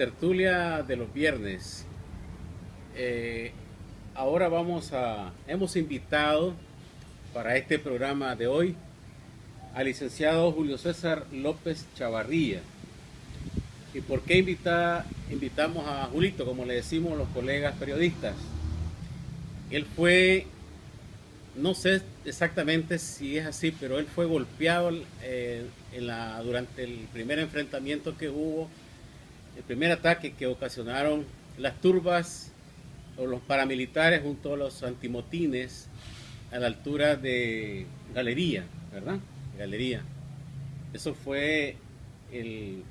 tertulia de los viernes. Eh, Ahora hemos invitado para este programa de hoy al licenciado Julio César López Chavarría. ¿Y por qué invitamos a Julito, como le decimos los colegas periodistas? Él fue, no sé exactamente si es así, pero él fue golpeado durante el primer enfrentamiento que hubo, el primer ataque que ocasionaron las turbas o los paramilitares junto a los antimotines a la altura de Galería, ¿verdad? Galería. Eso fue el,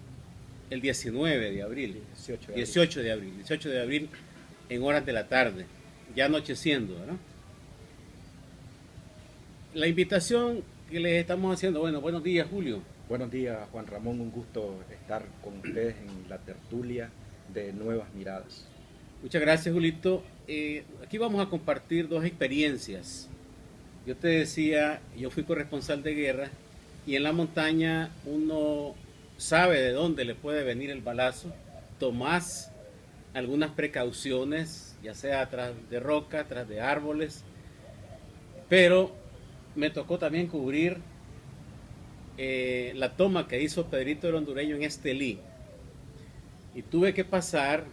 el 19 de abril. 18 de abril. 18 de abril en horas de la tarde, ya anocheciendo, ¿verdad? La invitación que les estamos haciendo, bueno, buenos días, Julio. Buenos días, Juan Ramón, un gusto estar con ustedes en la tertulia de Nuevas Miradas. Muchas gracias, Julito. Aquí vamos a compartir dos experiencias. Yo te decía, yo fui corresponsal de guerra y en la montaña uno sabe de dónde le puede venir el balazo. Tomás algunas precauciones, ya sea atrás de roca, atrás de árboles, pero me tocó también cubrir la toma que hizo Pedrito el Hondureño en Estelí. Y tuve que pasar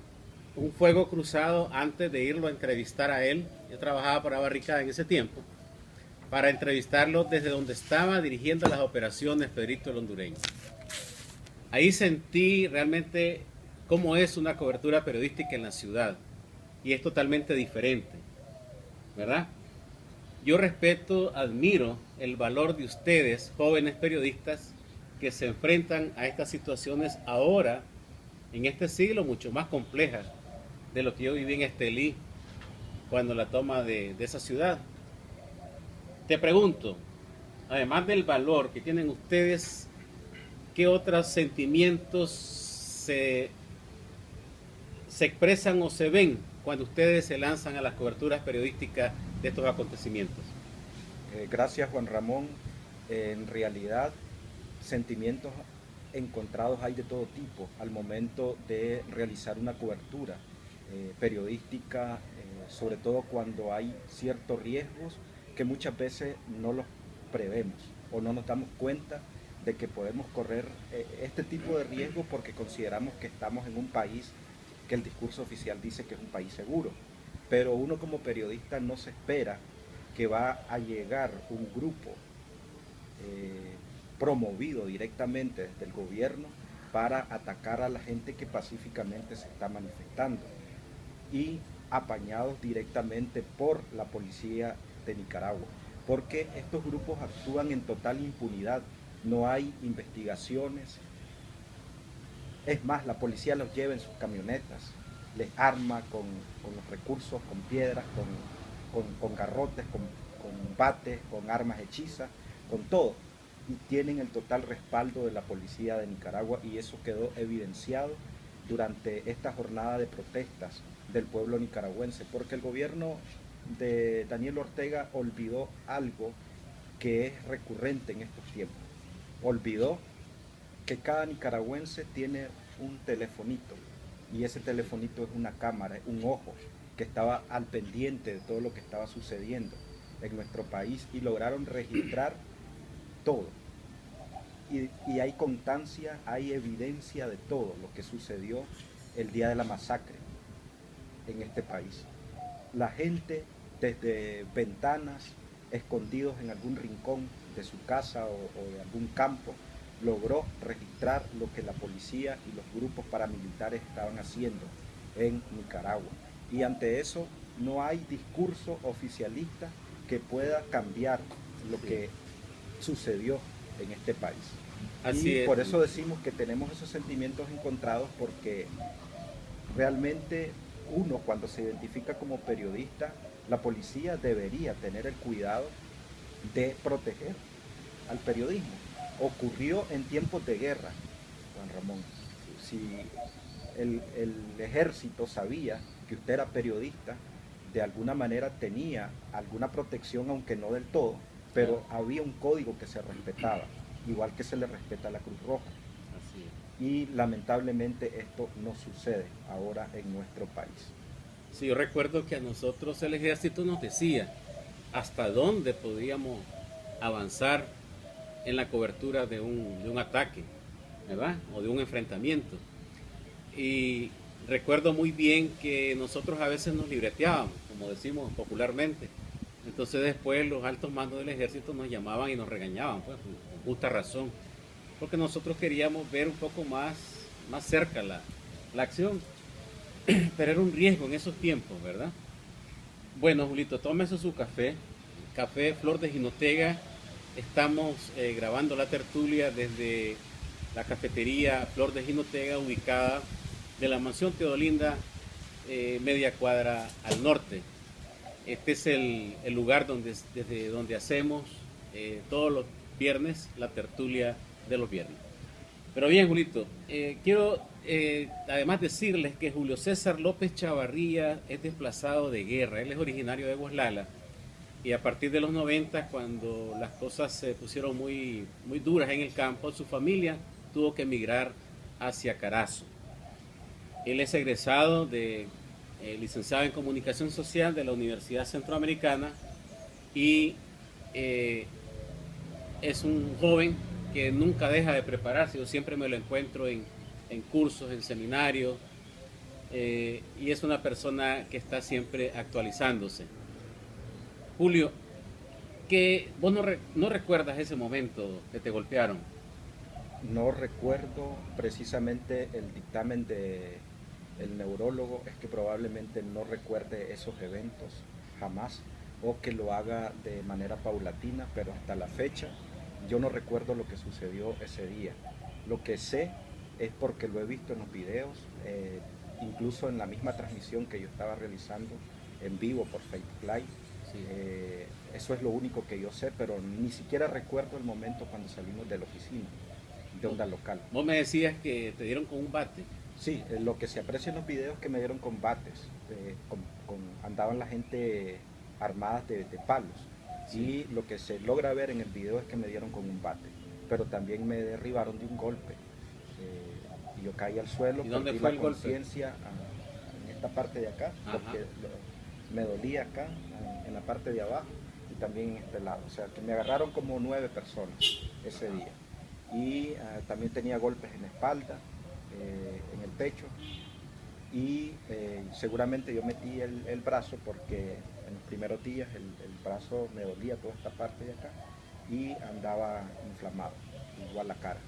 un fuego cruzado antes de irlo a entrevistar a él. Yo trabajaba para Barricada en ese tiempo, para entrevistarlo desde donde estaba dirigiendo las operaciones Pedrito el Hondureño. Ahí sentí realmente cómo es una cobertura periodística en la ciudad, y es totalmente diferente, ¿verdad? Yo respeto, admiro el valor de ustedes, jóvenes periodistas, que se enfrentan a estas situaciones ahora, en este siglo, mucho más complejas de lo que yo viví en Estelí, cuando la toma de esa ciudad. Te pregunto, además del valor que tienen ustedes, ¿qué otros sentimientos se expresan o se ven cuando ustedes se lanzan a las coberturas periodísticas de estos acontecimientos? Gracias, Juan Ramón. En realidad, sentimientos encontrados hay de todo tipo al momento de realizar una cobertura periodística, sobre todo cuando hay ciertos riesgos que muchas veces no los prevemos o no nos damos cuenta de que podemos correr este tipo de riesgos porque consideramos que estamos en un país que el discurso oficial dice que es un país seguro. Pero uno como periodista no se espera que va a llegar un grupo promovido directamente desde el gobierno para atacar a la gente que pacíficamente se está manifestando y apañados directamente por la policía de Nicaragua, porque estos grupos actúan en total impunidad, no hay investigaciones. Es más, la policía los lleva en sus camionetas, les arma con los recursos, con piedras, con garrotes, con bates, con armas hechizas, con todo. Y tienen el total respaldo de la policía de Nicaragua, y eso quedó evidenciado durante esta jornada de protestas del pueblo nicaragüense, porque el gobierno de Daniel Ortega olvidó algo que es recurrente en estos tiempos. Olvidó que cada nicaragüense tiene un telefonito, y ese telefonito es una cámara, un ojo que estaba al pendiente de todo lo que estaba sucediendo en nuestro país, y lograron registrar todo. Y hay constancia, hay evidencia de todo lo que sucedió el día de la masacre en este país. La gente desde ventanas, escondidos en algún rincón de su casa o de algún campo, logró registrar lo que la policía y los grupos paramilitares estaban haciendo en Nicaragua. Y ante eso no hay discurso oficialista que pueda cambiar lo que sucedió en este país. Así Y es. por eso decimos que tenemos esos sentimientos encontrados, porque realmente uno, cuando se identifica como periodista, la policía debería tener el cuidado de proteger al periodismo. Ocurrió en tiempos de guerra, Juan Ramón. Si el ejército sabía que usted era periodista, de alguna manera tenía alguna protección, aunque no del todo, pero había un código que se respetaba, igual que se le respeta a la Cruz Roja. Así es. y lamentablemente esto no sucede ahora en nuestro país. Sí, yo recuerdo que a nosotros el ejército nos decía hasta dónde podíamos avanzar en la cobertura de un ataque, ¿verdad? O de un enfrentamiento. Y recuerdo muy bien que nosotros a veces nos libreteábamos, como decimos popularmente. Entonces después los altos mandos del ejército nos llamaban y nos regañaban, pues, con justa razón, porque nosotros queríamos ver un poco más cerca la acción, pero era un riesgo en esos tiempos, ¿verdad? Bueno, Julito, tómese su café, café Flor de Jinotega. Estamos grabando la tertulia desde la cafetería Flor de Jinotega, ubicada de la mansión Teodolinda, media cuadra al norte. Este es el lugar desde donde hacemos todos los viernes la tertulia de los viernes. Pero bien, Julito, quiero además decirles que Julio César López Chavarría es desplazado de guerra. Él es originario de Guaslala y a partir de los 90, cuando las cosas se pusieron muy duras en el campo, su familia tuvo que emigrar hacia Carazo. Él es egresado licenciado en Comunicación Social de la Universidad Centroamericana y es un joven que nunca deja de prepararse. Yo siempre me lo encuentro en cursos, en seminarios, y es una persona que está siempre actualizándose. Julio, que vos no recuerdas ese momento que te golpearon. No recuerdo precisamente el dictamen del neurólogo, es que probablemente no recuerde esos eventos jamás, o que lo haga de manera paulatina, pero hasta la fecha yo no recuerdo lo que sucedió ese día. Lo que sé es porque lo he visto en los videos, incluso en la misma transmisión que yo estaba realizando en vivo por Facebook Live. Sí. Eso es lo único que yo sé, pero ni siquiera recuerdo el momento cuando salimos de la oficina de Onda Local. Vos me decías que te dieron con un bate. Sí, lo que se aprecia en los videos es que me dieron con bates, andaban la gente armadas de palos. Sí. Y lo que se logra ver en el video es que me dieron con un bate, pero también me derribaron de un golpe. Y yo caí al suelo, ¿y dónde fue la conciencia en esta parte de acá? Ajá. Porque me dolía acá, en la parte de abajo, y también en este lado. O sea, que me agarraron como 9 personas ese día. Y también tenía golpes en la espalda, en el pecho, y seguramente yo metí el brazo porque en los primeros días el brazo me dolía toda esta parte de acá y andaba inflamado, igual la cara.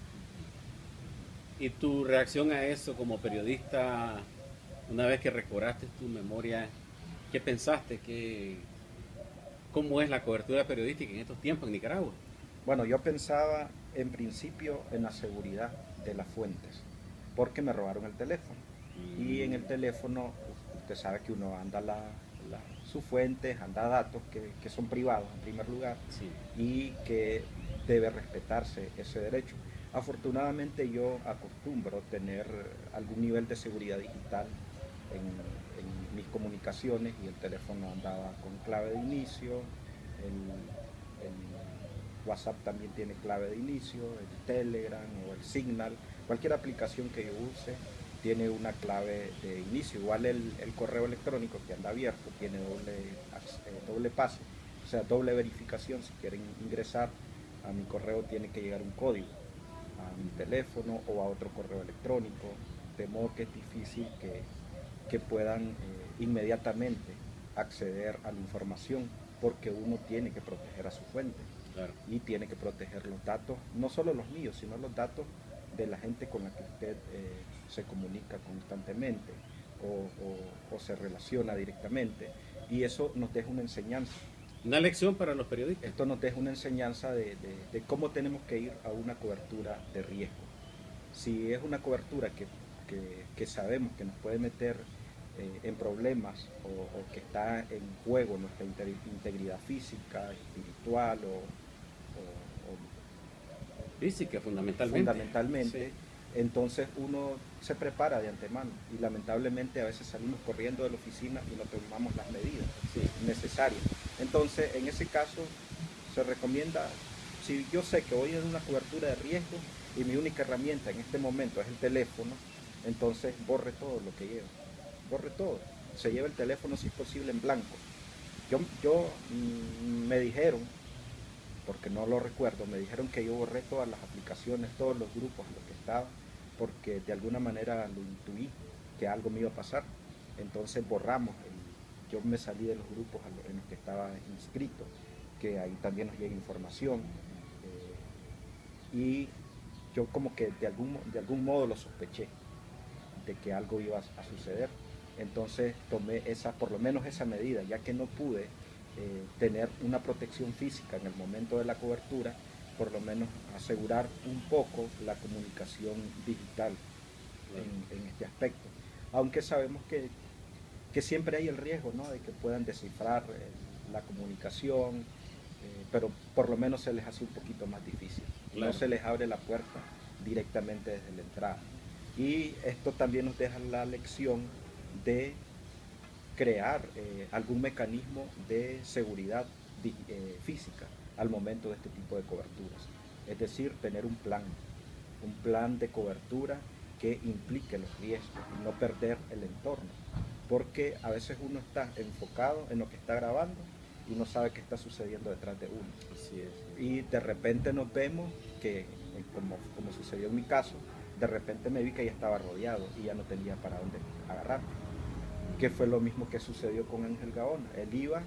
¿Y tu reacción a eso como periodista, una vez que recobraste tu memoria, qué pensaste? ¿Cómo es la cobertura periodística en estos tiempos en Nicaragua? Bueno, yo pensaba en principio en la seguridad de las fuentes, porque me robaron el teléfono. Y en el teléfono, usted sabe que uno anda sus fuentes, anda datos que son privados en primer lugar, sí, y que debe respetarse ese derecho. Afortunadamente yo acostumbro tener algún nivel de seguridad digital en mis comunicaciones, y el teléfono andaba con clave de inicio, el WhatsApp también tiene clave de inicio, el Telegram o el Signal, cualquier aplicación que yo use tiene una clave de inicio. Igual el correo electrónico que anda abierto tiene doble pase, o sea, doble verificación. Si quieren ingresar a mi correo tiene que llegar un código a mi teléfono o a otro correo electrónico, de modo que es difícil que puedan inmediatamente acceder a la información, porque uno tiene que proteger a su fuente. Claro. Y tiene que proteger los datos, no solo los míos, sino los datos de la gente con la que usted se comunica constantemente o se relaciona directamente. Y eso nos deja una enseñanza. Una lección para los periodistas. Esto nos deja una enseñanza de cómo tenemos que ir a una cobertura de riesgo. Si es una cobertura que sabemos que nos puede meter en problemas o que está en juego nuestra integridad física, espiritual o física fundamentalmente, sí. Entonces uno se prepara de antemano, y lamentablemente a veces salimos corriendo de la oficina y no tomamos las medidas necesarias. Entonces en ese caso se recomienda, si yo sé que voy en una cobertura de riesgo, y mi única herramienta en este momento es el teléfono, entonces borre todo lo que lleva, borre todo, se lleva el teléfono si es posible en blanco. Me dijeron, porque no lo recuerdo, me dijeron que yo borré todas las aplicaciones, todos los grupos en los que estaba, porque de alguna manera lo intuí que algo me iba a pasar. Entonces borramos, yo me salí de los grupos en los que estaba inscrito, que ahí también nos llega información, y yo como que de algún modo lo sospeché de que algo iba a suceder. Entonces tomé por lo menos esa medida, ya que no pude tener una protección física en el momento de la cobertura, por lo menos asegurar un poco la comunicación digital en este aspecto. Aunque sabemos que siempre hay el riesgo, ¿no?, de que puedan descifrar la comunicación, pero por lo menos se les hace un poquito más difícil. Claro. No se les abre la puerta directamente desde la entrada. Y esto también nos deja la lección de crear algún mecanismo de seguridad física al momento de este tipo de coberturas. Es decir, tener un plan de cobertura que implique los riesgos y no perder el entorno. Porque a veces uno está enfocado en lo que está grabando y no sabe qué está sucediendo detrás de uno. Así es. Y de repente nos vemos que, como sucedió en mi caso, de repente me vi que ya estaba rodeado y ya no tenía para dónde agarrar. Que fue lo mismo que sucedió con Ángel Gaona. Él iba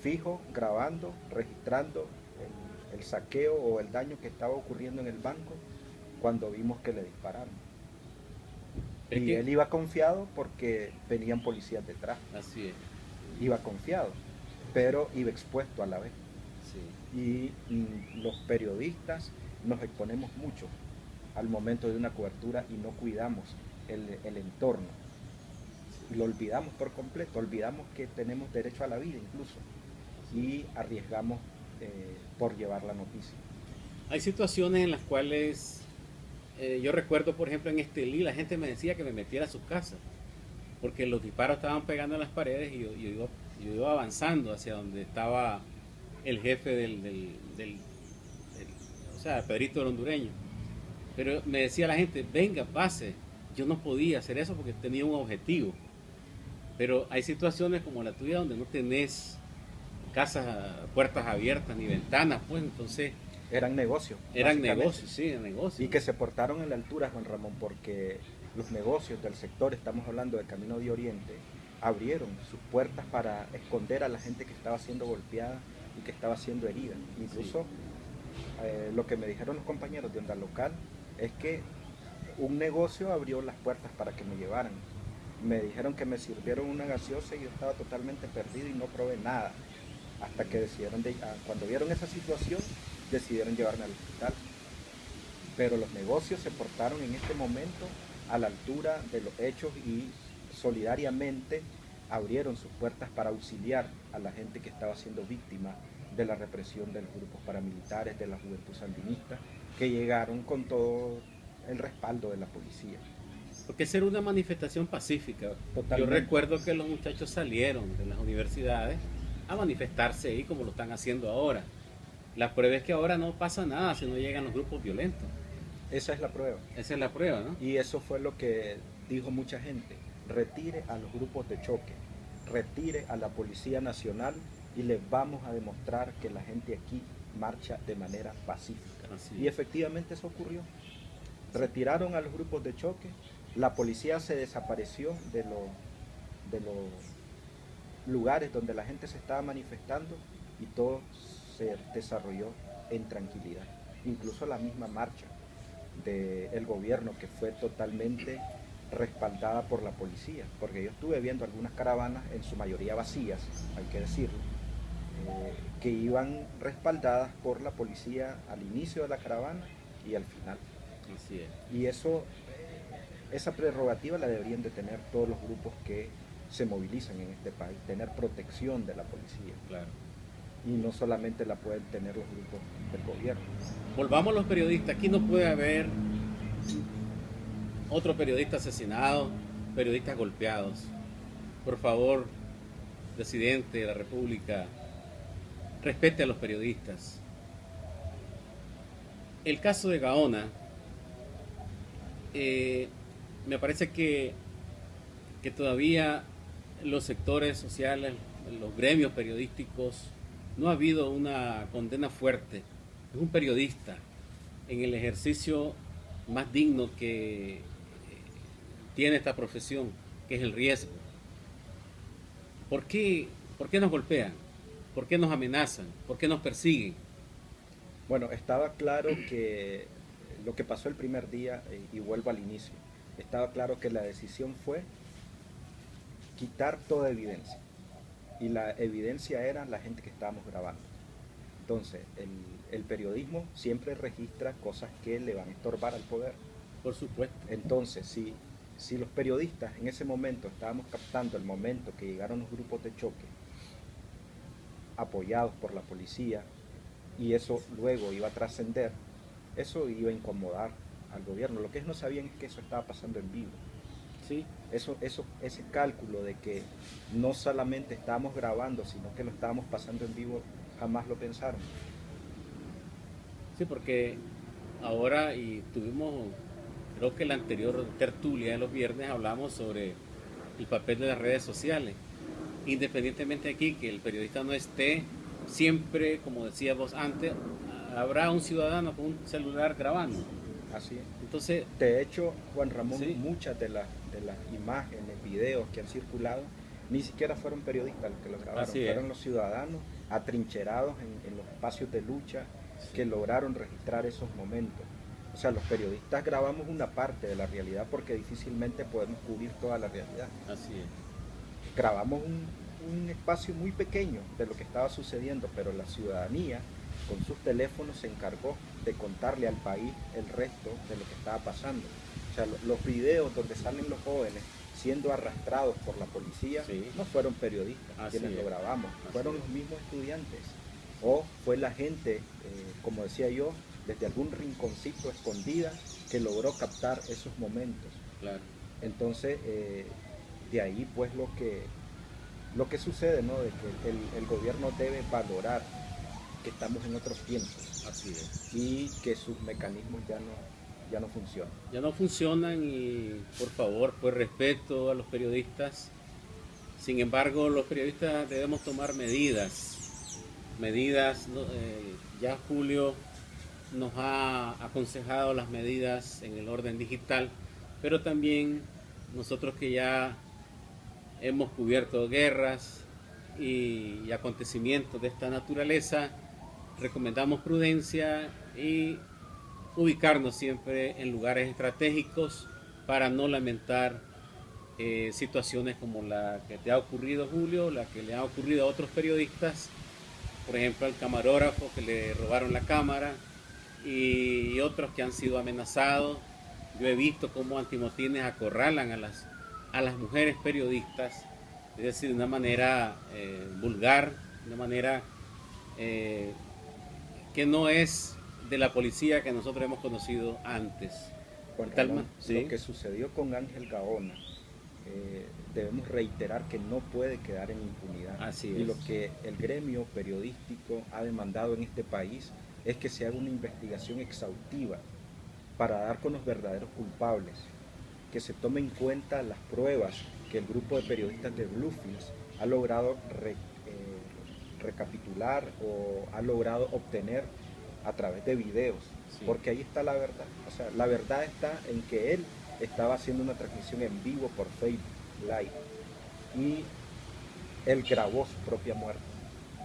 fijo, grabando, registrando el saqueo o el daño que estaba ocurriendo en el banco cuando vimos que le dispararon. Y él iba confiado porque venían policías detrás. Así es. Iba confiado, pero iba expuesto a la vez. Sí. Y los periodistas nos exponemos mucho al momento de una cobertura y no cuidamos el entorno. Y lo olvidamos por completo, olvidamos que tenemos derecho a la vida incluso y arriesgamos por llevar la noticia. Hay situaciones en las cuales yo recuerdo, por ejemplo, en Estelí la gente me decía que me metiera a su casa porque los disparos estaban pegando en las paredes y yo iba avanzando hacia donde estaba el jefe o sea, Pedrito el hondureño. Pero me decía la gente, venga, pase. Yo no podía hacer eso porque tenía un objetivo. Pero hay situaciones como la tuya donde no tenés casas, puertas abiertas ni ventanas, pues entonces... Eran negocios. Eran negocios, sí, eran negocios. Y que se portaron en la altura, Juan Ramón, porque los negocios del sector, estamos hablando del Camino de Oriente, abrieron sus puertas para esconder a la gente que estaba siendo golpeada y que estaba siendo herida. Incluso lo que me dijeron los compañeros de Onda Local es que un negocio abrió las puertas para que me llevaran. Me dijeron que me sirvieron una gaseosa y yo estaba totalmente perdido y no probé nada. Hasta que cuando vieron esa situación, decidieron llevarme al hospital. Pero los negocios se portaron en este momento a la altura de los hechos y solidariamente abrieron sus puertas para auxiliar a la gente que estaba siendo víctima de la represión de los grupos paramilitares, de la juventud sandinista, que llegaron con todo el respaldo de la policía. Porque ser una manifestación pacífica. Totalmente. Yo recuerdo que los muchachos salieron de las universidades a manifestarse ahí como lo están haciendo ahora. La prueba es que ahora no pasa nada si no llegan los grupos violentos. Esa es la prueba. Esa es la prueba, ¿no? Y eso fue lo que dijo mucha gente. Retire a los grupos de choque, retire a la Policía Nacional y les vamos a demostrar que la gente aquí marcha de manera pacífica. Y efectivamente eso ocurrió. Retiraron a los grupos de choque, la policía se desapareció de los lugares donde la gente se estaba manifestando y todo se desarrolló en tranquilidad. Incluso la misma marcha del gobierno, que fue totalmente respaldada por la policía, porque yo estuve viendo algunas caravanas, en su mayoría vacías, hay que decirlo, que iban respaldadas por la policía al inicio de la caravana y al final. Así es. Y esa prerrogativa la deberían de tener todos los grupos que se movilizan en este país, tener protección de la policía. Claro. Y no solamente la pueden tener los grupos del gobierno. Volvamos los periodistas. Aquí no puede haber otro periodista asesinado, periodistas golpeados. Por favor, presidente de la República, respete a los periodistas. El caso de Gaona eh, me parece que todavía los sectores sociales, los gremios periodísticos, no ha habido una condena fuerte. Es un periodista en el ejercicio más digno que tiene esta profesión, que es el riesgo. ¿Por qué, por qué nos golpean? ¿Por qué nos amenazan? ¿Por qué nos persiguen? Bueno, estaba claro que lo que pasó el primer día, y vuelvo al inicio, estaba claro que la decisión fue quitar toda evidencia. Y la evidencia era la gente que estábamos grabando. Entonces, el periodismo siempre registra cosas que le van a estorbar al poder. Por supuesto. Entonces, si los periodistas en ese momento estábamos captando el momento que llegaron los grupos de choque, apoyados por la policía, y eso luego iba a trascender, eso iba a incomodar al gobierno. Lo que ellos no sabían es que eso estaba pasando en vivo. Sí, Ese cálculo de que no solamente estábamos grabando, sino que lo estábamos pasando en vivo, jamás lo pensaron. sí, porque ahora y tuvimos, creo que la anterior tertulia de los viernes hablamos sobre el papel de las redes sociales. Independientemente de aquí que el periodista no esté, siempre, como decíamos antes, habrá un ciudadano con un celular grabando. Así es. Entonces, De hecho, Juan Ramón, sí, muchas de las imágenes, videos que han circulado, ni siquiera fueron periodistas los que los grabaron, así es. fueron los ciudadanos atrincherados en los espacios de lucha que lograron registrar esos momentos. O sea, los periodistas grabamos una parte de la realidad porque difícilmente podemos cubrir toda la realidad. Así es. Grabamos un espacio muy pequeño de lo que estaba sucediendo, pero la ciudadanía con sus teléfonos se encargó de contarle al país el resto de lo que estaba pasando. O sea, los videos donde salen los jóvenes siendo arrastrados por la policía, sí, no fueron periodistas así quienes es. lo grabamos, Así fueron es. los mismos estudiantes. O fue la gente, como decía yo, desde algún rinconcito escondida que logró captar esos momentos. Claro. Entonces, de ahí pues lo que sucede, ¿no? De que el gobierno debe valorar que estamos en otros tiempos. Así es. Y que sus mecanismos ya no funcionan. Ya no funcionan y por favor, pues respeto a los periodistas. Sin embargo, los periodistas debemos tomar medidas. Medidas, ¿no? Ya Julio nos ha aconsejado las medidas en el orden digital, pero también nosotros que ya hemos cubierto guerras y acontecimientos de esta naturaleza, recomendamos prudencia y ubicarnos siempre en lugares estratégicos para no lamentar situaciones como la que te ha ocurrido, Julio, la que le ha ocurrido a otros periodistas, por ejemplo al camarógrafo que le robaron la cámara y otros que han sido amenazados. Yo he visto cómo antimotines acorralan a las mujeres periodistas, es decir, de una manera vulgar, de una manera que no es de la policía que nosotros hemos conocido antes. Bueno, Talma, ¿sí? Lo que sucedió con Ángel Gaona, debemos reiterar que no puede quedar en impunidad. Así y es. lo que el gremio periodístico ha demandado en este país es que se haga una investigación exhaustiva para dar con los verdaderos culpables, que se tome en cuenta las pruebas que el grupo de periodistas de Bluefields ha logrado recapitular o ha logrado obtener a través de videos, Sí. porque ahí está la verdad. O sea, la verdad está en que él estaba haciendo una transmisión en vivo por Facebook Live y él grabó su propia muerte,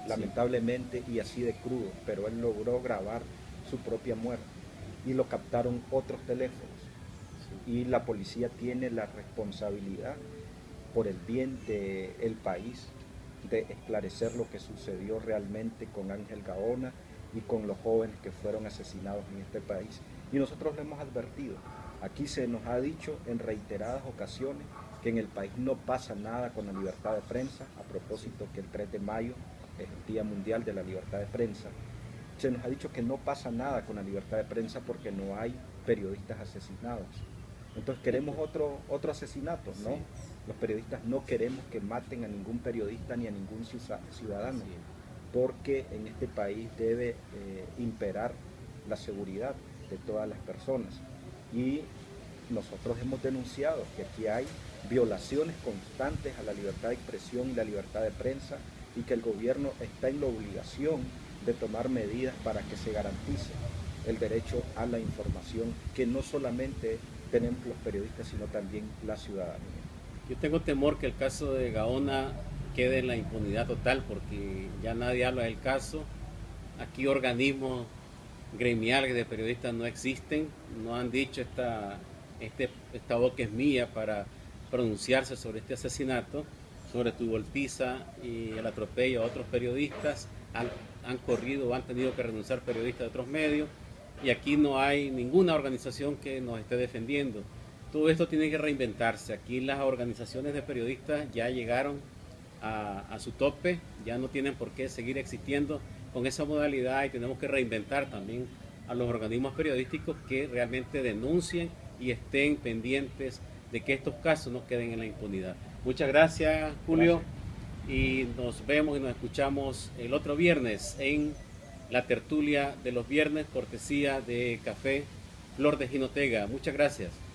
lamentablemente, y así de crudo, pero él logró grabar su propia muerte y lo captaron otros teléfonos. Y la policía tiene la responsabilidad por el bien del país de esclarecer lo que sucedió realmente con Ángel Gaona y con los jóvenes que fueron asesinados en este país. Y nosotros lo hemos advertido. Aquí se nos ha dicho en reiteradas ocasiones que en el país no pasa nada con la libertad de prensa, a propósito que el 3 de mayo es el Día Mundial de la Libertad de Prensa. Se nos ha dicho que no pasa nada con la libertad de prensa porque no hay periodistas asesinados. Entonces queremos otro asesinato, ¿no? Sí. Los periodistas no queremos que maten a ningún periodista ni a ningún ciudadano, porque en este país debe imperar la seguridad de todas las personas. Y nosotros hemos denunciado que aquí hay violaciones constantes a la libertad de expresión y la libertad de prensa y que el gobierno está en la obligación de tomar medidas para que se garantice el derecho a la información que no solamente tenemos los periodistas, sino también la ciudadanía. Yo tengo temor que el caso de Gaona quede en la impunidad total porque ya nadie habla del caso. Aquí organismos gremiales de periodistas no existen, no han dicho esta boca es mía para pronunciarse sobre este asesinato, sobre tu golpiza y el atropello a otros periodistas. Han corrido o han tenido que renunciar periodistas de otros medios y aquí no hay ninguna organización que nos esté defendiendo. Todo esto tiene que reinventarse. Aquí las organizaciones de periodistas ya llegaron a su tope, ya no tienen por qué seguir existiendo con esa modalidad y tenemos que reinventar también a los organismos periodísticos que realmente denuncien y estén pendientes de que estos casos no queden en la impunidad. Muchas gracias, Julio. Gracias. Y nos vemos y nos escuchamos el otro viernes en la tertulia de los viernes, cortesía de Café Flor de Jinotega. Muchas gracias.